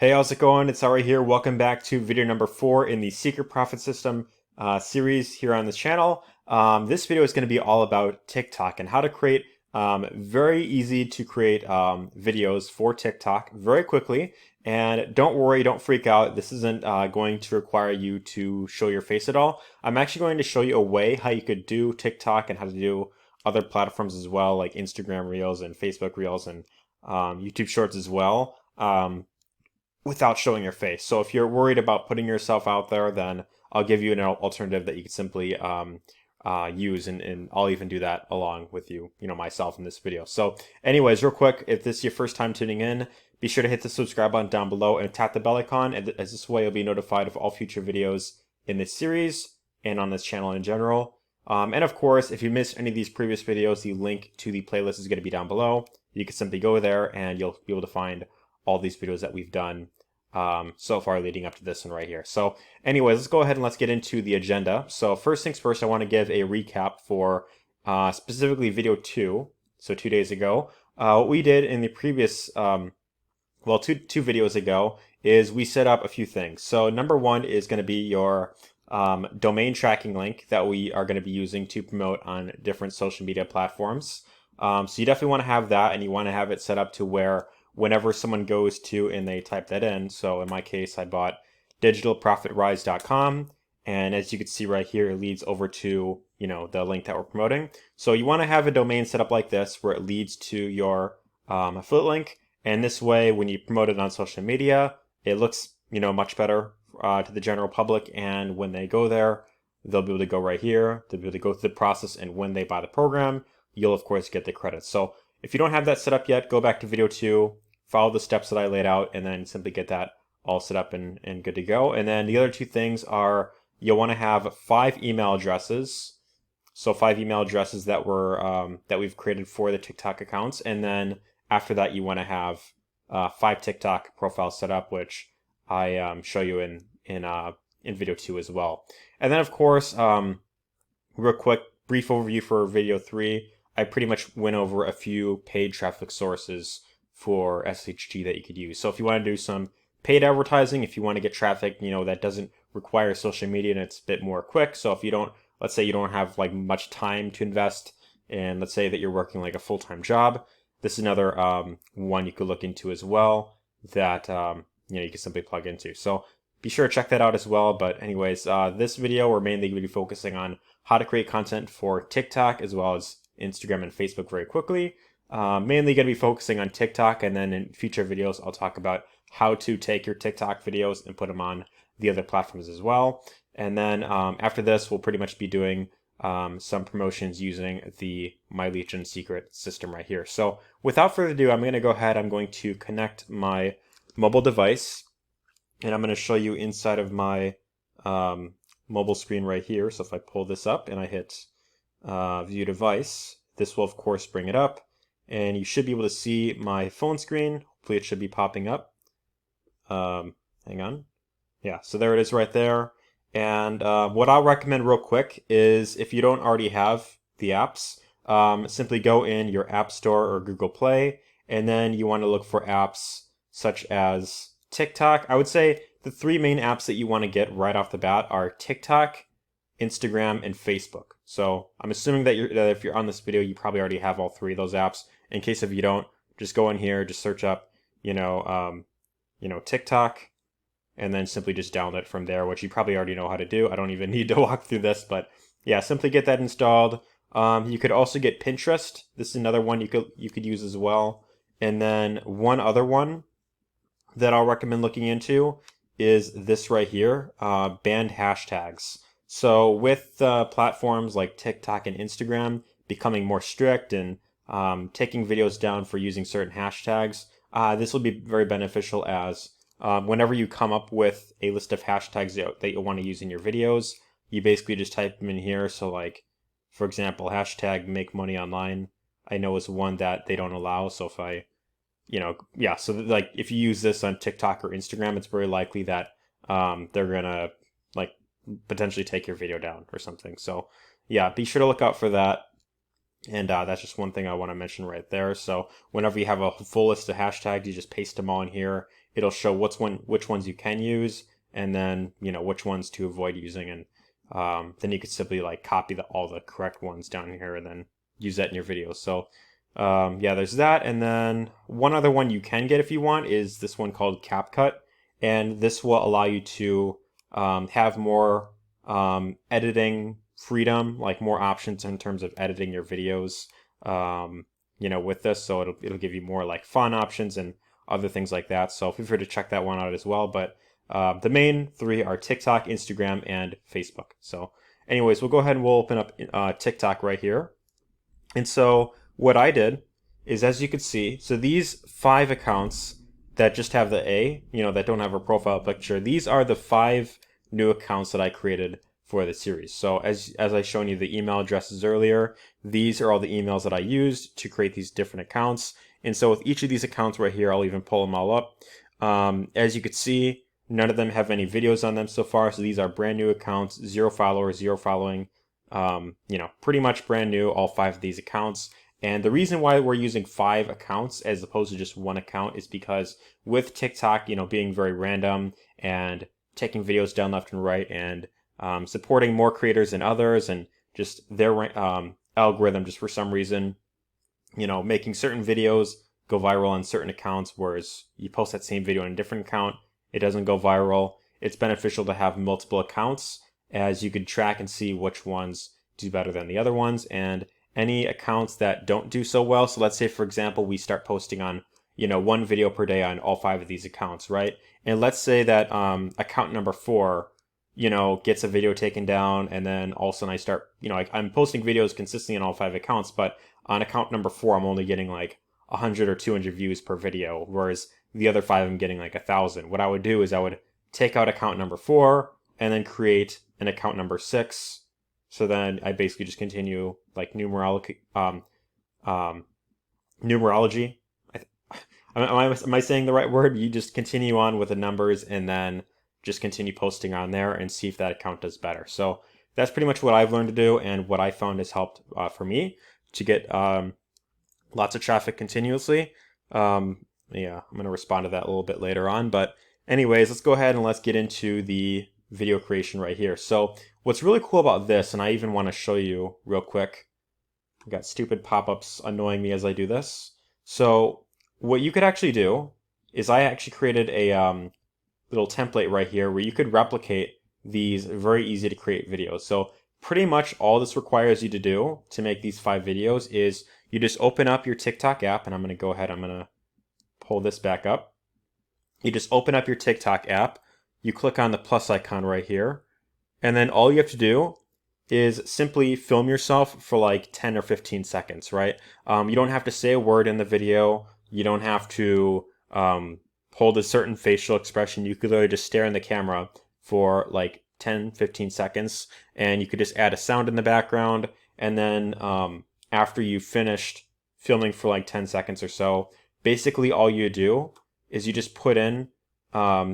Hey, how's it going? It's Ari here. Welcome back to video number 4 in the Secret Profit System series here on this channel. This video is going to be all about TikTok and how to create very easy to create videos for TikTok very quickly. And don't worry, don't freak out. This isn't going to require you to show your face at all. I'm actually going to show you a way how you could do TikTok and how to do other platforms as well, like Instagram Reels and Facebook Reels and YouTube Shorts as well. Without showing your face. So if you're worried about putting yourself out there, then I'll give you an alternative that you can simply use, and I'll even do that along with myself in this video. So anyways, real quick, if this is your first time tuning in, be sure to hit the subscribe button down below and tap the bell icon, as this way you'll be notified of all future videos in this series and on this channel in general. And of course, if you missed any of these previous videos, the link to the playlist is going to be down below. You can simply go there and you'll be able to find all these videos that we've done so far leading up to this one right here. So anyways, let's go ahead and let's get into the agenda. So first things first, I want to give a recap for specifically video 2, so 2 days ago. What we did in the previous, two videos ago is we set up a few things. So number one is going to be your domain tracking link that we are going to be using to promote on different social media platforms. So you definitely want to have that, and you want to have it set up to where whenever someone goes to and they type that in, so in my case, I bought digitalprofitrise.com, and as you can see right here, it leads over to, the link that we're promoting. So you want to have a domain set up like this where it leads to your affiliate link, and this way, when you promote it on social media, it looks, much better to the general public, and when they go there, they'll be able to go right here, they'll be able to go through the process, and when they buy the program, you'll of course get the credits. So if you don't have that set up yet, go back to video 2, follow the steps that I laid out, and then simply get that all set up and good to go. And then the other two things are you'll want to have 5 email addresses. So 5 email addresses that we've created for the TikTok accounts. And then after that, you want to have 5 TikTok profiles set up, which I show you in video 2 as well. And then of course, real quick, brief overview for video 3. I pretty much went over a few paid traffic sources for SHG that you could use. So if you want to do some paid advertising, if you want to get traffic, that doesn't require social media and it's a bit more quick. So if you don't, let's say you don't have like much time to invest, and let's say that you're working like a full-time job, this is another one you could look into as well that you can simply plug into. So be sure to check that out as well. But anyways, this video we're mainly going to be focusing on how to create content for TikTok as well as Instagram and Facebook very quickly. Mainly going to be focusing on TikTok, and then in future videos I'll talk about how to take your TikTok videos and put them on the other platforms as well. And then after this, we'll pretty much be doing some promotions using the My Legion secret system right here. So without further ado, I'm going to go ahead, I'm going to connect my mobile device, and I'm going to show you inside of my mobile screen right here. So if I pull this up and I hit view device, this will of course bring it up, and you should be able to see my phone screen. Hopefully it should be popping up. Hang on. Yeah, so there it is right there. And what I'll recommend real quick is, if you don't already have the apps, simply go in your App Store or Google Play, and then you want to look for apps such as TikTok. I would say the 3 main apps that you want to get right off the bat are TikTok, Instagram, and Facebook. So I'm assuming that if you're on this video, you probably already have all 3 of those apps. In case if you don't, just go in here, just search up, TikTok, and then simply just download it from there, which you probably already know how to do. I don't even need to walk through this, but yeah, simply get that installed. You could also get Pinterest. This is another one you could use as well. And then one other one that I'll recommend looking into is this right here, banned hashtags. So with platforms like TikTok and Instagram becoming more strict and taking videos down for using certain hashtags, this will be very beneficial, as whenever you come up with a list of hashtags that you want to use in your videos, you basically just type them in here. So like, for example, hashtag make money online, I know is one that they don't allow. So if I, so like if you use this on TikTok or Instagram, it's very likely that they're gonna like potentially take your video down or something. So yeah, be sure to look out for that. And that's just one thing I want to mention right there. So whenever you have a full list of hashtags, you just paste them all in here, it'll show which ones you can use, and then which ones to avoid using, and then you could simply like copy all the correct ones down here and then use that in your videos. So yeah, there's that. And then one other one you can get if you want is this one called CapCut, and this will allow you to have more editing freedom, like more options in terms of editing your videos, with this. So it'll give you more like fun options and other things like that. So feel free to check that one out as well. But the main three are TikTok, Instagram, and Facebook. So anyways, we'll go ahead and we'll open up TikTok right here. And so what I did is, as you can see, so these 5 accounts that just have the A, that don't have a profile picture, these are the 5 new accounts that I created for the series. So as I shown you the email addresses earlier, these are all the emails that I used to create these different accounts. And so with each of these accounts right here, I'll even pull them all up. As you can see, none of them have any videos on them so far. So these are brand new accounts, 0 followers, 0 following, pretty much brand new, all 5 of these accounts. And the reason why we're using 5 accounts as opposed to just 1 account is because with TikTok, being very random and taking videos down left and right and supporting more creators than others, and just their algorithm just for some reason, making certain videos go viral on certain accounts, whereas you post that same video on a different account, it doesn't go viral. It's beneficial to have multiple accounts, as you could track and see which ones do better than the other ones, and any accounts that don't do so well. So let's say, for example, we start posting on, 1 video per day on all 5 of these accounts, right? And let's say that account number 4, gets a video taken down, and then all of a sudden I start, I'm posting videos consistently on all 5 accounts, but on account number 4, I'm only getting like 100 or 200 views per video, whereas the other 5 I'm getting like 1,000. What I would do is I would take out account number 4 and then create an account number 6. So then I basically just continue like numerology. Am I saying the right word? You just continue on with the numbers and then just continue posting on there and see if that account does better. So that's pretty much what I've learned to do, and what I found has helped for me to get lots of traffic continuously. Yeah, I'm going to respond to that a little bit later on. But anyways, let's go ahead and let's get into the video creation right here. So what's really cool about this, and I even want to show you real quick, I've got stupid pop-ups annoying me as I do this. So what you could actually do is I actually created a little template right here where you could replicate these very easy to create videos. So pretty much all this requires you to do to make these 5 videos is you just open up your TikTok app, and I'm going to pull this back up. You just open up your TikTok app, you click on the plus icon right here, and then all you have to do is simply film yourself for like 10 or 15 seconds, right? You don't have to say a word in the video. You don't have to hold a certain facial expression. You could literally just stare in the camera for like 10, 15 seconds, and you could just add a sound in the background. And then after you've finished filming for like 10 seconds or so, basically all you do is you just put in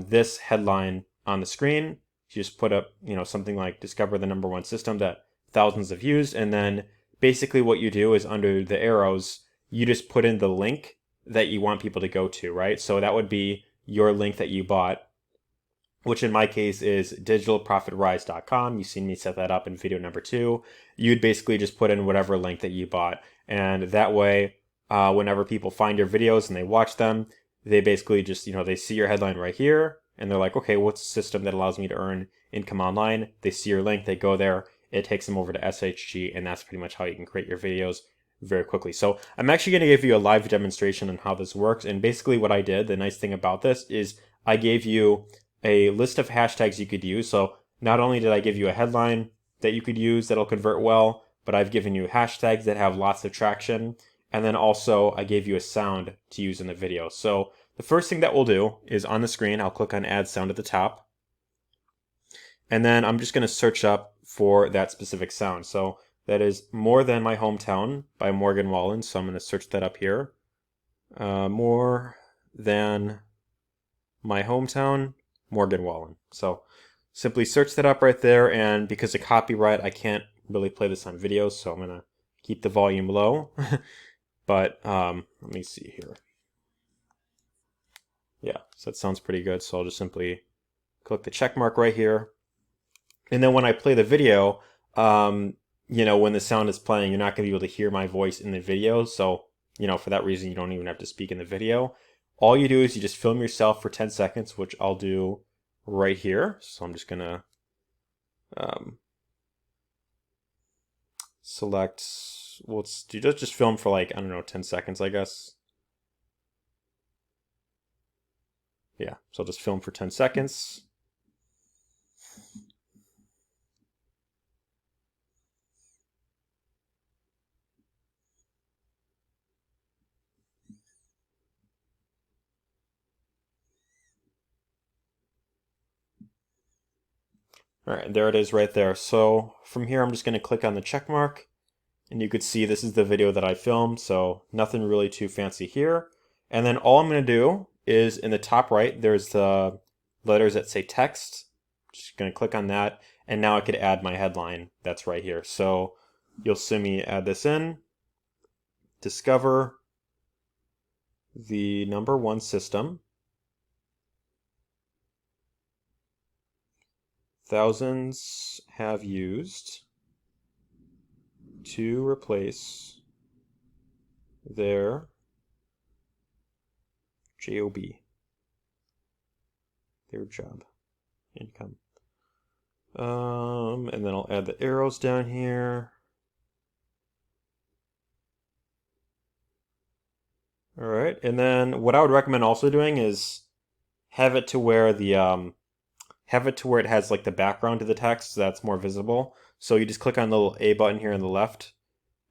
this headline on the screen. You just put up, something like discover the #1 system that thousands have used. And then basically what you do is under the arrows, you just put in the link that you want people to go to, right? So that would be your link that you bought, which in my case is digitalprofitrise.com. You've seen me set that up in video number 2. You'd basically just put in whatever link that you bought. And that way, whenever people find your videos and they watch them, they basically just, they see your headline right here, and they're like, okay, what's a system that allows me to earn income online? They see your link, they go there, it takes them over to SHG, and that's pretty much how you can create your videos very quickly. So I'm actually going to give you a live demonstration on how this works. And basically what I did, the nice thing about this is I gave you a list of hashtags you could use. So not only did I give you a headline that you could use that'll convert well, but I've given you hashtags that have lots of traction. And then also I gave you a sound to use in the video. So the first thing that we'll do is on the screen, I'll click on add sound at the top. And then I'm just going to search up for that specific sound. So that is More Than My Hometown by Morgan Wallen. So I'm going to search that up here. More Than My Hometown, Morgan Wallen. So simply search that up right there. And because of copyright, I can't really play this on video. So I'm going to keep the volume low. But let me see here. Yeah, so that sounds pretty good. So I'll just simply click the check mark right here. And then when I play the video, when the sound is playing, you're not going to be able to hear my voice in the video. So, for that reason, you don't even have to speak in the video. All you do is you just film yourself for 10 seconds, which I'll do right here. So I'm just going to select, let's do just film for like, I don't know, 10 seconds, I guess. Yeah, so I'll just film for 10 seconds. All right, there it is right there. So from here, I'm just going to click on the check mark, and you could see this is the video that I filmed, so nothing really too fancy here. And then all I'm going to do is in the top right, there's the letters that say text. Just going to click on that, and now I could add my headline that's right here. So you'll see me add this in. Discover the number one system. Thousands have used to replace their job, their job income. And then I'll add the arrows down here. All right, and then what I would recommend also doing is have it to where it has like the background to the text, so that's more visible. So you just click on the little A button here on the left,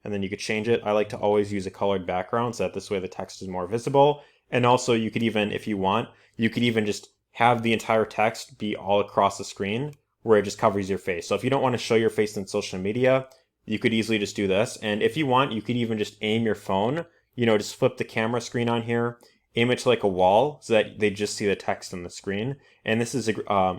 and then you could change it. I like to always use a colored background so that this way the text is more visible. And also you could even, if you want, you could even just have the entire text be all across the screen where it just covers your face. So if you don't want to show your face in social media, you could easily just do this. And if you want, you could even just aim your phone, just flip the camera screen on here, aim it to like a wall so that they just see the text on the screen. And this is a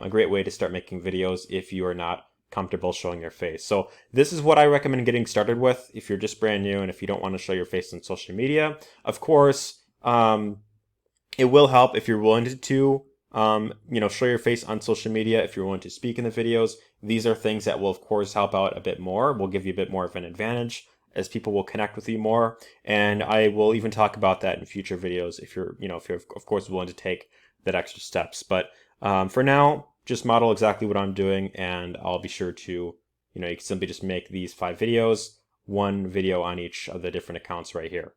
great way to start making videos if you are not comfortable showing your face. So this is what I recommend getting started with if you're just brand new and if you don't want to show your face on social media. Of course, it will help if you're willing to show your face on social media, if you're willing to speak in the videos. These are things that will of course help out a bit more, will give you a bit more of an advantage as people will connect with you more. And I will even talk about that in future videos if you're of course willing to take that extra steps. But for now, just model exactly what I'm doing, and I'll be sure to, you can simply just make these 5 videos, 1 video on each of the different accounts right here.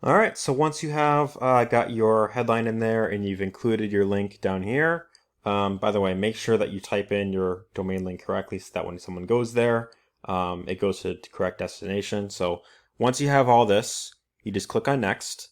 All right, so once you have got your headline in there and you've included your link down here, by the way, make sure that you type in your domain link correctly so that when someone goes there, it goes to the correct destination. So once you have all this, you just click on next.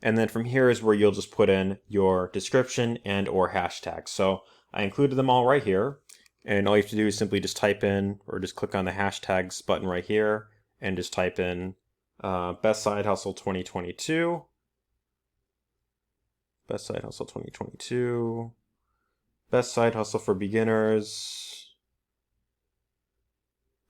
And then from here is where you'll just put in your description and or hashtags. So I included them all right here. And all you have to do is simply just type in or just click on the hashtags button right here and just type in Best Side Hustle 2022. Best Side Hustle 2022. Best Side Hustle for Beginners.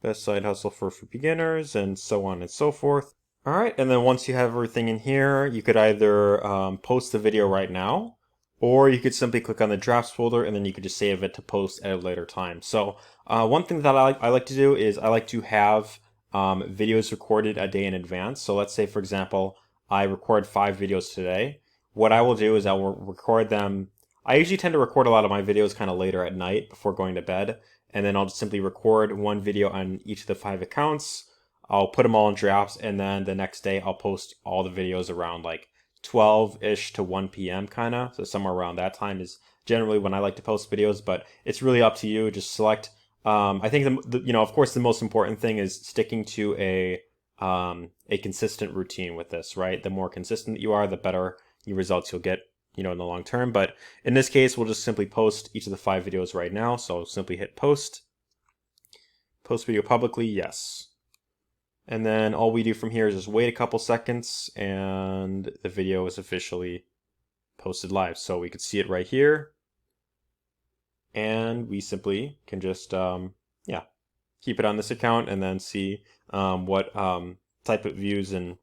Best Side Hustle for beginners, and so on and so forth. All right, and then once you have everything in here, you could either post the video right now, or you could simply click on the drafts folder and then you could just save it to post at a later time. So one thing that I like to do is I like to have videos recorded a day in advance. So let's say, for example, I record 5 videos today. What I will do is I will record them. I usually tend to record a lot of my videos kind of later at night before going to bed. And then I'll just simply record 1 video on each of the 5 accounts. I'll put them all in drafts, and then the next day I'll post all the videos around like 12-ish to 1 p.m. kind of. So somewhere around that time is generally when I like to post videos, but it's really up to you. Just select. I think of course the most important thing is sticking to a consistent routine with this, right? The more consistent you are, the better results you'll get, in the long term. But in this case, we'll just simply post each of the 5 videos right now. So simply hit post video publicly, yes. And then all we do from here is just wait a couple seconds and the video is officially posted live. So we could see it right here. And we simply can just, keep it on this account and then see what type of views and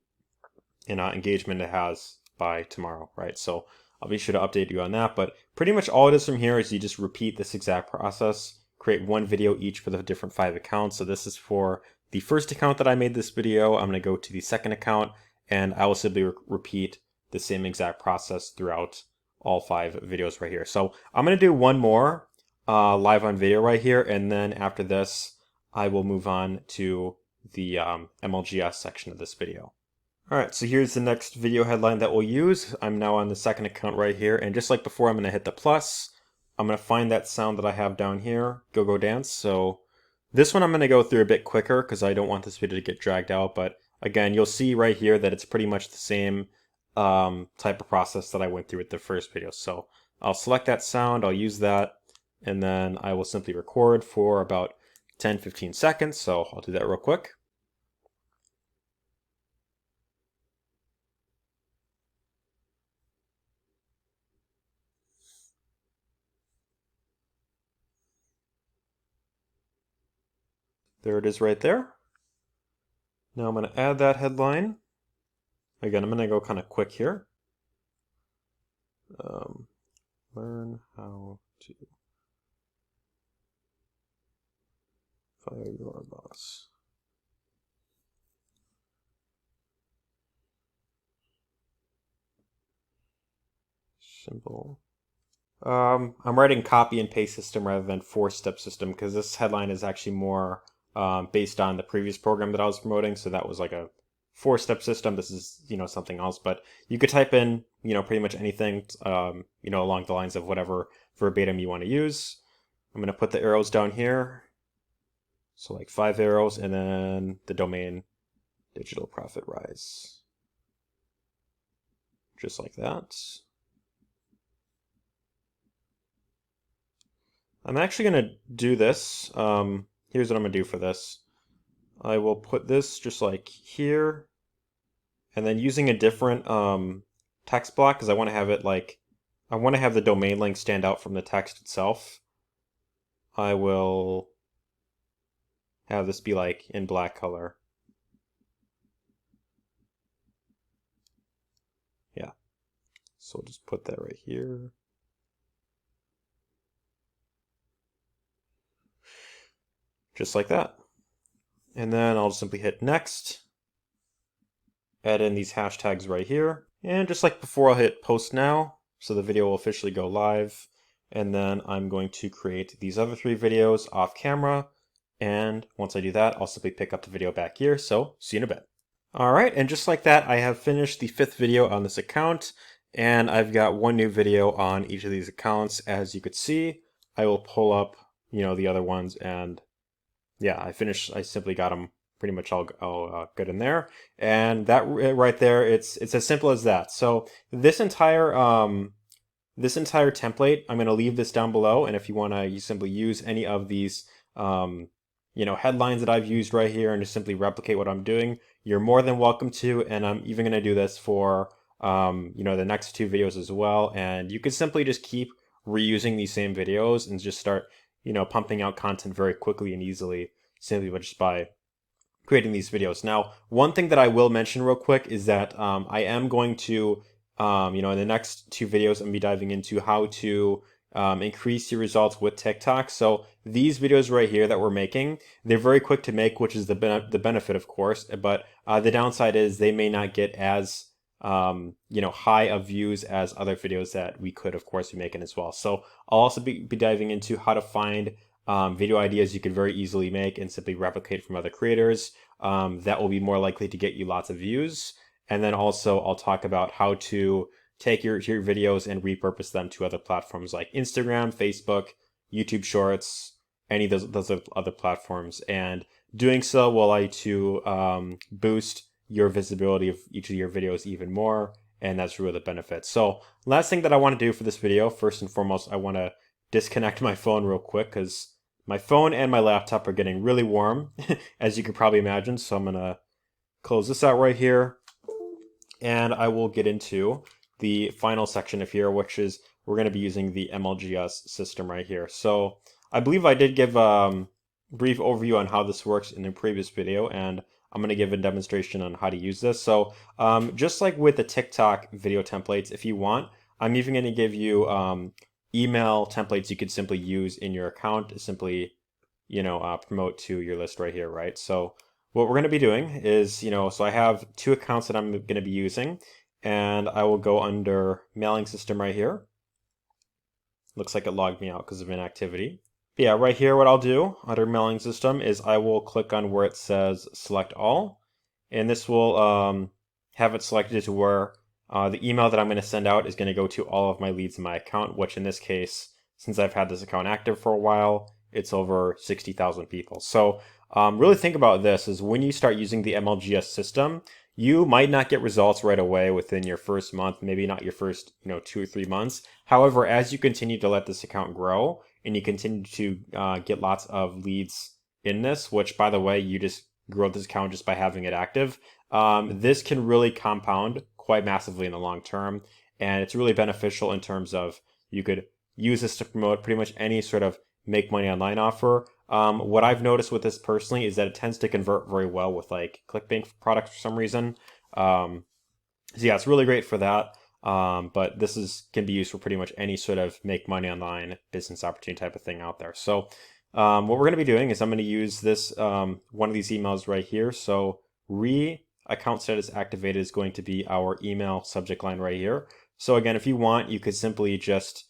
engagement it has by tomorrow, right? So I'll be sure to update you on that. But pretty much all it is from here is you just repeat this exact process, create one video each for the different 5 accounts. So this is for the first account that I made this video. I'm going to go to the second account, and I will simply repeat the same exact process throughout all 5 videos right here. So I'm going to do one more live on video right here, and then after this, I will move on to the MLGS section of this video. Alright, so here's the next video headline that we'll use. I'm now on the second account right here, and just like before, I'm going to hit the plus. I'm going to find that sound that I have down here, Go Go Dance. So this one I'm going to go through a bit quicker because I don't want this video to get dragged out, but again, you'll see right here that it's pretty much the same type of process that I went through with the first video. So I'll select that sound, I'll use that, and then I will simply record for about 10-15 seconds. So I'll do that real quick. There it is right there. Now I'm going to add that headline. Again, I'm going to go kind of quick here. Learn how to fire your boss. Simple. I'm writing copy and paste system rather than 4-step system because this headline is actually more based on the previous program that I was promoting. So that was like a 4-step system. This is, something else, but you could type in, pretty much anything, along the lines of whatever verbatim you want to use. I'm going to put the arrows down here. So like 5 arrows, and then the domain digital profit rise. Just like that. I'm actually going to do this. Here's what I'm going to do for this. I will put this just like here, and then using a different text block, because I want to have it I want to have the domain link stand out from the text itself. I will have this be like in black color. Yeah. So I'll just put that right here. Just like that. And then I'll simply hit next, add in these hashtags right here, and just like before, I'll hit post now, so the video will officially go live. And then I'm going to create these other 3 videos off camera, and once I do that, I'll simply pick up the video back here, so see you in a bit. Alright, and just like that, I have finished the 5th video on this account, and I've got one new video on each of these accounts. As you could see, I will pull up, the other ones, and yeah, I simply got them pretty much all good in there. And that right there, it's as simple as that. So this entire template, I'm going to leave this down below. And if you want to, you simply use any of these, headlines that I've used right here and just simply replicate what I'm doing, you're more than welcome to. And I'm even going to do this for, the next 2 videos as well. And you can simply just keep reusing these same videos and just start pumping out content very quickly and easily, simply just by creating these videos. Now, one thing that I will mention real quick is that I am going to, in the next 2 videos, I'm going to be diving into how to increase your results with TikTok. So these videos right here that we're making, they're very quick to make, which is the benefit, of course. But the downside is they may not get as high of views as other videos that we could, of course, be making as well. So I'll also be diving into how to find video ideas you could very easily make and simply replicate from other creators that will be more likely to get you lots of views. And then also I'll talk about how to take your videos and repurpose them to other platforms like Instagram, Facebook, YouTube Shorts, any of those other platforms. And doing so will allow you to boost your visibility of each of your videos even more, and that's really the benefit. So last thing that I want to do for this video, first and foremost, I want to disconnect my phone real quick because my phone and my laptop are getting really warm, as you can probably imagine. So I'm going to close this out right here, and I will get into the final section of here, which is we're going to be using the MLGS system right here. So I believe I did give brief overview on how this works in the previous video, and I'm going to give a demonstration on how to use this. So just like with the TikTok video templates, if you want, I'm even going to give you email templates you could simply use in your account to simply, promote to your list right here, right? So what we're going to be doing is, so I have 2 accounts that I'm going to be using, and I will go under mailing system right here. Looks like it logged me out because of inactivity. But yeah, right here, what I'll do under mailing system is I will click on where it says select all, and this will have it selected to where the email that I'm going to send out is going to go to all of my leads in my account, which in this case, since I've had this account active for a while, it's over 60,000 people. So really think about this is when you start using the MLGS system, you might not get results right away within your first month, maybe not your first 2 or 3 months. However, as you continue to let this account grow and you continue to get lots of leads in this, which by the way, you just grow this account just by having it active, this can really compound quite massively in the long term. And it's really beneficial in terms of you could use this to promote pretty much any sort of make money online offer. What I've noticed with this personally is that it tends to convert very well with like ClickBank products for some reason. So yeah, it's really great for that. But this can be used for pretty much any sort of make money online business opportunity type of thing out there. So what we're going to be doing is I'm going to use this one of these emails right here. So account status activated is going to be our email subject line right here. So again, if you want, you could simply just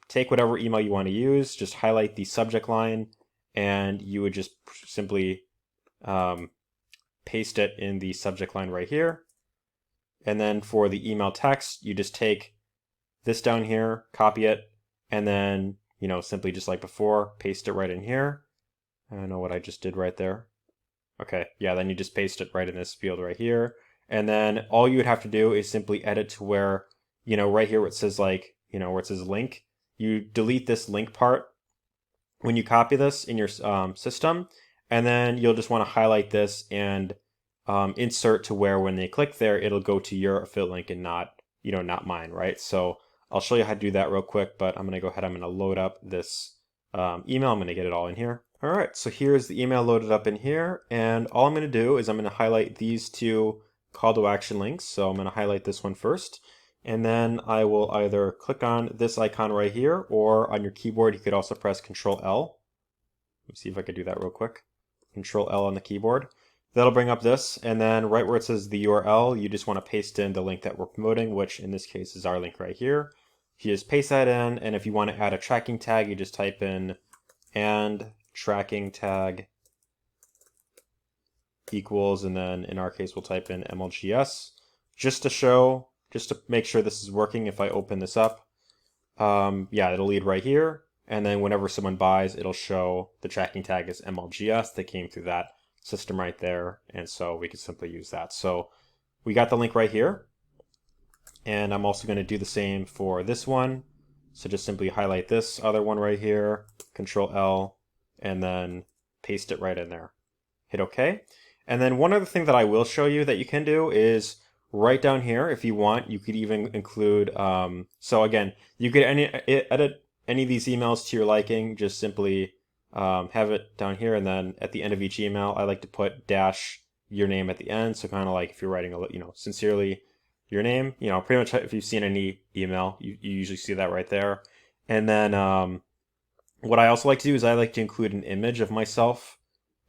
take whatever email you want to use, just highlight the subject line, and you would just simply paste it in the subject line right here. And then for the email text, you just take this down here, copy it, and then, simply just like before, paste it right in here. I don't know what I just did right there. Okay, yeah, then you just paste it right in this field right here. And then all you would have to do is simply edit to where, right here where it says like, where it says link, you delete this link part when you copy this in your system, and then you'll just want to highlight this and insert to where when they click there, it'll go to your affiliate link and not mine, right? So I'll show you how to do that real quick, but I'm going to go ahead, I'm going to load up this email, I'm going to get it all in here. All right, so here's the email loaded up in here, and all I'm going to do is I'm going to highlight these 2 call to action links. So I'm going to highlight this one first, and then I will either click on this icon right here, or on your keyboard, you could also press Control L. Let me see if I could do that real quick. Control L on the keyboard. That'll bring up this, and then right where it says the URL, you just want to paste in the link that we're promoting, which in this case is our link right here. You just paste that in, and if you want to add a tracking tag, you just type in and tracking tag equals, and then in our case, we'll type in MLGS just to make sure this is working. If I open this up, yeah, it'll lead right here. And then whenever someone buys, it'll show the tracking tag as MLGS. They came through that system right there. And so we can simply use that. So we got the link right here. And I'm also going to do the same for this one. So just simply highlight this other one right here, Control L, and then paste it right in there. Hit OK. And then one other thing that I will show you that you can do is right down here, if you want, you could even include, so again, you could edit any of these emails to your liking, just simply have it down here, and then at the end of each email, I like to put - your name at the end, so kind of like if you're writing sincerely your name, pretty much if you've seen any email, you usually see that right there. And then what I also like to do is I like to include an image of myself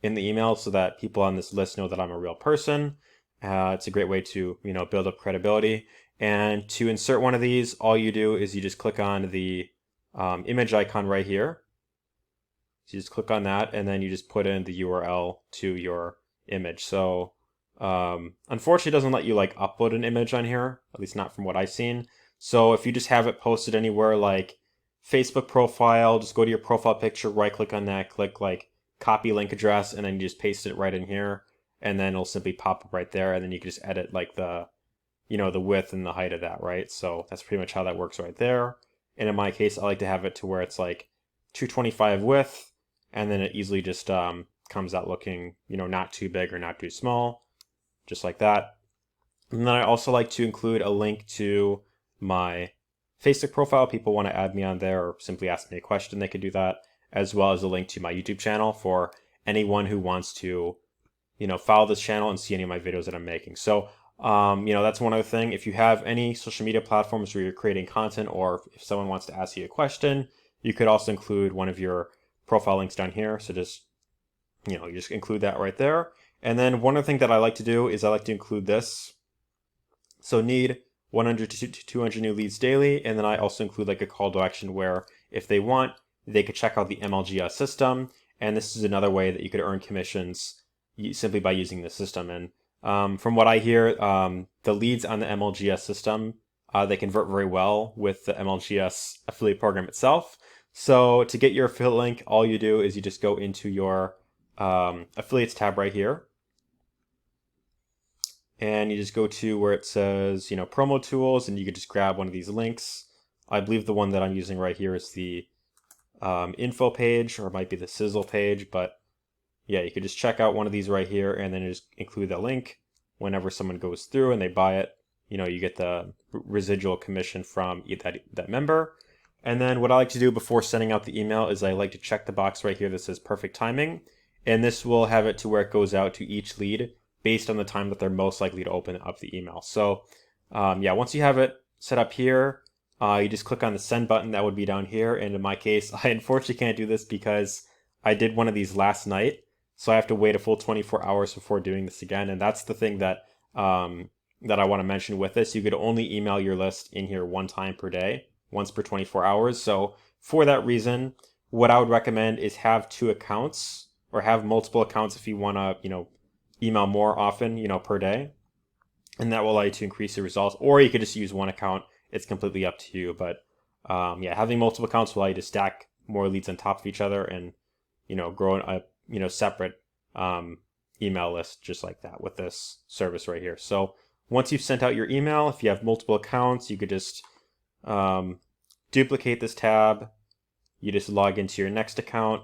in the email so that people on this list know that I'm a real person. It's a great way to, build up credibility. And to insert one of these, all you do is you just click on the image icon right here. So you just click on that, and then you just put in the URL to your image. So unfortunately, it doesn't let you like upload an image on here, at least not from what I've seen. So if you just have it posted anywhere like Facebook profile, just go to your profile picture, right click on that, click like copy link address, and then you just paste it right in here. And then it'll simply pop up right there, and then you can just edit like the width and the height of that, right? So that's pretty much how that works right there. And in my case, I like to have it to where it's like 225 width, and then it easily just comes out looking, not too big or not too small, just like that. And then I also like to include a link to my Facebook profile. People want to add me on there or simply ask me a question, they could do that, as well as a link to my YouTube channel for anyone who wants to follow this channel and see any of my videos that I'm making. So, that's one other thing. If you have any social media platforms where you're creating content, or if someone wants to ask you a question, you could also include one of your profile links down here. So just, you just include that right there. And then one other thing that I like to do is I like to include this. So need 100 to 200 new leads daily. And then I also include like a call to action where if they want, they could check out the MLGS system. And this is another way that you could earn commissions simply by using the system. And from what I hear, the leads on the MLGS system, they convert very well with the MLGS affiliate program itself. So to get your affiliate link, all you do is you just go into your affiliates tab right here. And you just go to where it says, promo tools, and you could just grab one of these links. I believe the one that I'm using right here is the info page, or it might be the sizzle page, but yeah, you could just check out one of these right here and then just include the link. Whenever someone goes through and they buy it, you get the residual commission from that member. And then what I like to do before sending out the email is I like to check the box right here that says perfect timing. And this will have it to where it goes out to each lead based on the time that they're most likely to open up the email. So once you have it set up here, you just click on the send button. That would be down here. And in my case, I unfortunately can't do this because I did one of these last night. So I have to wait a full 24 hours before doing this again. And that's the thing that that I want to mention with this. You could only email your list in here one time per day, once per 24 hours. So for that reason, what I would recommend is have 2 accounts, or have multiple accounts if you want to, email more often, per day. And that will allow you to increase the results. Or you could just use one account. It's completely up to you. But having multiple accounts will allow you to stack more leads on top of each other and, grow a separate email list just like that with this service right here. So once you've sent out your email, if you have multiple accounts, you could just duplicate this tab. You just log into your next account.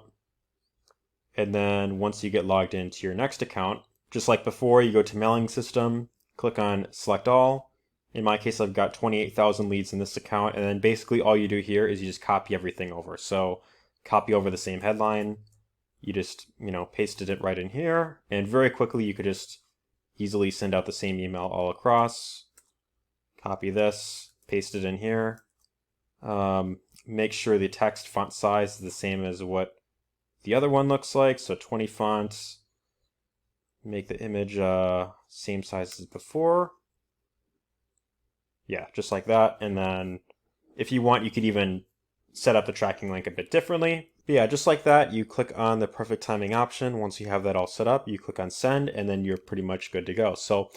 And then once you get logged into your next account, just like before, you go to mailing system, click on select all. In my case, I've got 28,000 leads in this account. And then basically all you do here is you just copy everything over. So copy over the same headline. You just, pasted it right in here. And very quickly, you could just easily send out the same email all across. Copy this, paste it in here. Make sure the text font size is the same as what the other one looks like. So 20 fonts. Make the image same size as before. Yeah, just like that. And then if you want, you could even set up the tracking link a bit differently. But yeah, just like that, you click on the perfect timing option. Once you have that all set up, you click on send, and then you're pretty much good to go. So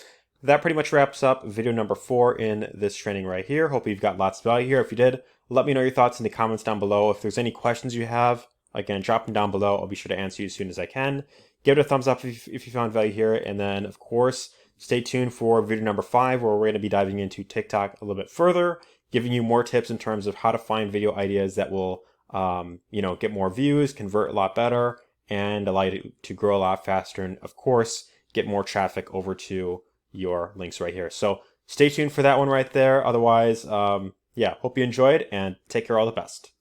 that pretty much wraps up video number 4 in this training right here. Hope you've got lots of value here. If you did, let me know your thoughts in the comments down below. If there's any questions you have, again, drop them down below. I'll be sure to answer you as soon as I can. Give it a thumbs up if you found value here. And then, of course, stay tuned for video number 5, where we're going to be diving into TikTok a little bit further, giving you more tips in terms of how to find video ideas that will, get more views, convert a lot better, and allow you to grow a lot faster. And of course, get more traffic over to your links right here. So stay tuned for that one right there. Otherwise, hope you enjoyed, and take care. All the best.